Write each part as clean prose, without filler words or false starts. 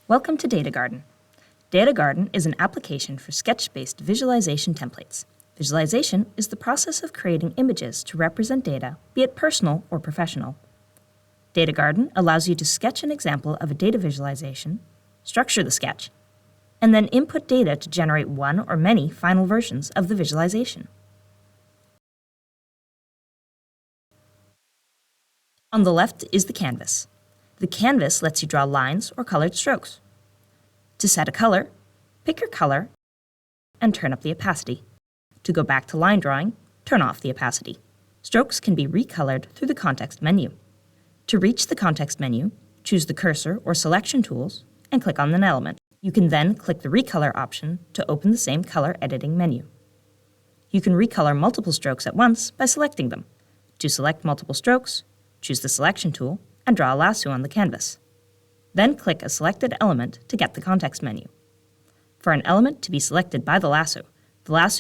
Welcome to DataGarden. DataGarden is an application for sketch-based visualization templates. Visualization is the process of creating images to represent data, be it personal or professional. DataGarden allows you to sketch an example of a data visualization, structure the sketch, and then input data to generate one or many final versions of the visualization. On the left is the canvas. The canvas lets you draw lines or colored strokes. To set a color, pick your color and turn up the opacity. To go back to line drawing, turn off the opacity. Strokes can be recolored through the context menu. To reach the context menu, choose the cursor or selection tools and click on an element. You can then click the recolor option to open the same color editing menu. You can recolor multiple strokes at once by selecting them. To select multiple strokes, choose the selection tool and draw a lasso on the canvas. Then click a selected element to get the context menu. For an element to be selected by the lasso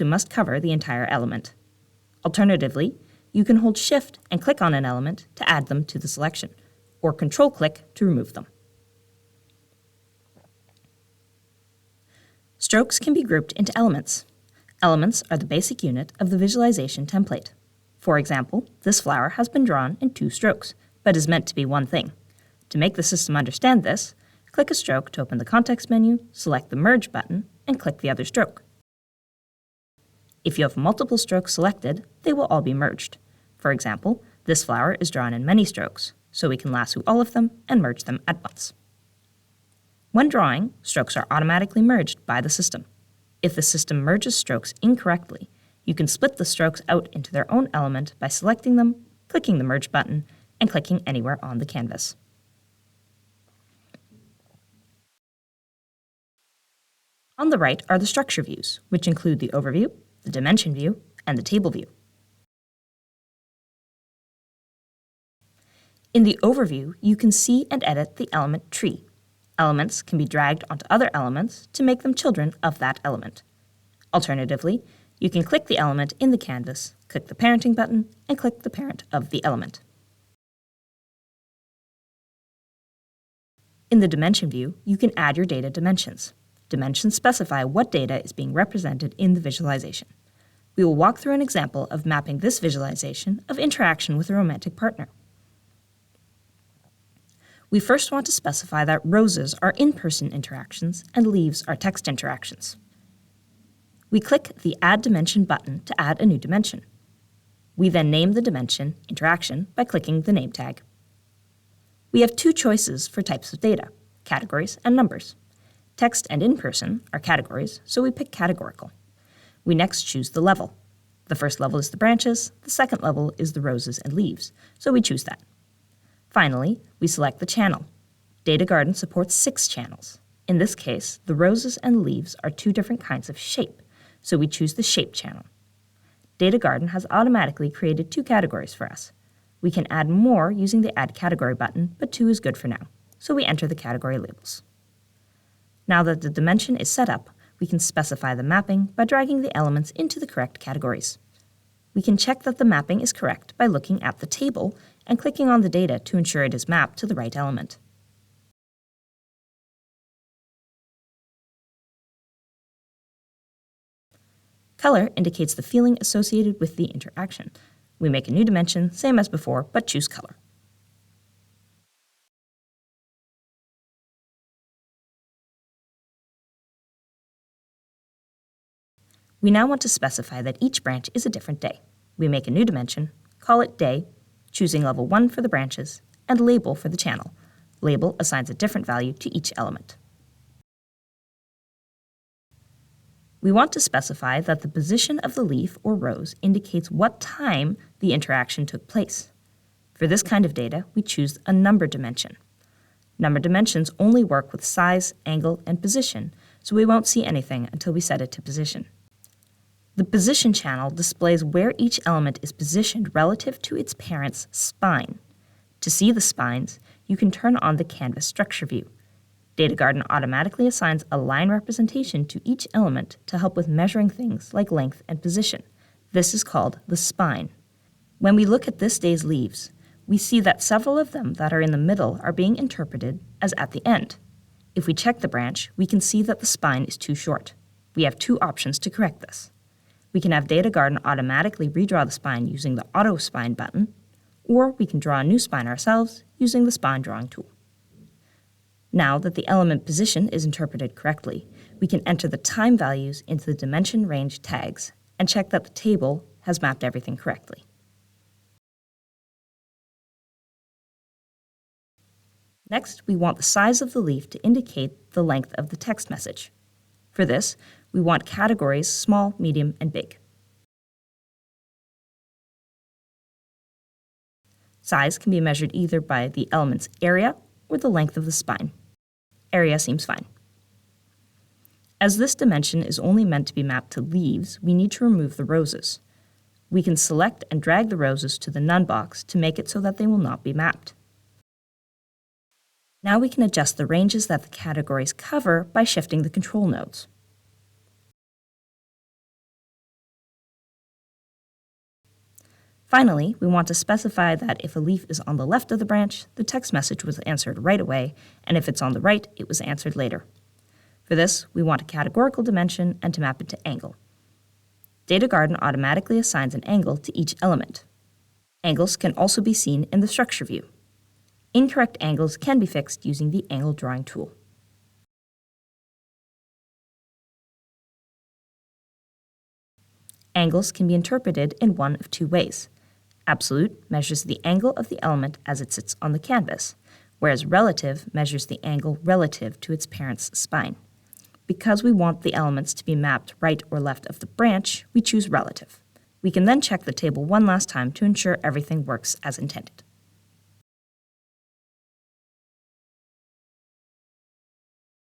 must cover the entire element. Alternatively, you can hold Shift and click on an element to add them to the selection, or Control-click to remove them. Strokes can be grouped into elements. Elements are the basic unit of the visualization template. For example, this flower has been drawn in 2 strokes, but is meant to be one thing. To make the system understand this, click a stroke to open the context menu, select the Merge button, and click the other stroke. If you have multiple strokes selected, they will all be merged. For example, this flower is drawn in many strokes, so we can lasso all of them and merge them at once. When drawing, strokes are automatically merged by the system. If the system merges strokes incorrectly, you can split the strokes out into their own element by selecting them, clicking the Merge button, and clicking anywhere on the canvas. On the right are the structure views, which include the overview, the dimension view, and the table view. In the overview, you can see and edit the element tree. Elements can be dragged onto other elements to make them children of that element. Alternatively, you can click the element in the canvas, click the parenting button, and click the parent of the element. In the dimension view, you can add your data dimensions. Dimensions specify what data is being represented in the visualization. We will walk through an example of mapping this visualization of interaction with a romantic partner. We first want to specify that roses are in-person interactions and leaves are text interactions. We click the Add Dimension button to add a new dimension. We then name the dimension interaction by clicking the name tag. We have 2 choices for types of data, categories and numbers. Text and in-person are categories, so we pick categorical. We next choose the level. The first level is the branches, the second level is the roses and leaves, so we choose that. Finally, we select the channel. DataGarden supports 6 channels. In this case, the roses and leaves are 2 different kinds of shape, so we choose the shape channel. DataGarden has automatically created 2 categories for us. We can add more using the Add Category button, but 2 is good for now, so we enter the category labels. Now that the dimension is set up, we can specify the mapping by dragging the elements into the correct categories. We can check that the mapping is correct by looking at the table and clicking on the data to ensure it is mapped to the right element. Color indicates the feeling associated with the interaction. We make a new dimension, same as before, but choose color. We now want to specify that each branch is a different day. We make a new dimension, call it day, choosing level 1 for the branches, and label for the channel. Label assigns a different value to each element. We want to specify that the position of the leaf or rose indicates what time the interaction took place. For this kind of data, we choose a number dimension. Number dimensions only work with size, angle, and position, so we won't see anything until we set it to position. The position channel displays where each element is positioned relative to its parent's spine. To see the spines, you can turn on the canvas structure view. DataGarden automatically assigns a line representation to each element to help with measuring things like length and position. This is called the spine. When we look at this day's leaves, we see that several of them that are in the middle are being interpreted as at the end. If we check the branch, we can see that the spine is too short. We have two options to correct this. We can have DataGarden automatically redraw the spine using the Auto Spine button, or we can draw a new spine ourselves using the Spine Drawing tool. Now that the element position is interpreted correctly, we can enter the time values into the dimension range tags and check that the table has mapped everything correctly. Next, we want the size of the leaf to indicate the length of the text message. For this, we want categories small, medium, and big. Size can be measured either by the element's area or the length of the spine. Area seems fine. As this dimension is only meant to be mapped to leaves, we need to remove the roses. We can select and drag the roses to the None box to make it so that they will not be mapped. Now we can adjust the ranges that the categories cover by shifting the control nodes. Finally, we want to specify that if a leaf is on the left of the branch, the text message was answered right away, and if it's on the right, it was answered later. For this, we want a categorical dimension and to map it to angle. DataGarden automatically assigns an angle to each element. Angles can also be seen in the structure view. Incorrect angles can be fixed using the Angle Drawing tool. Angles can be interpreted in one of two ways. Absolute measures the angle of the element as it sits on the canvas, whereas relative measures the angle relative to its parent's spine. Because we want the elements to be mapped right or left of the branch, we choose relative. We can then check the table one last time to ensure everything works as intended.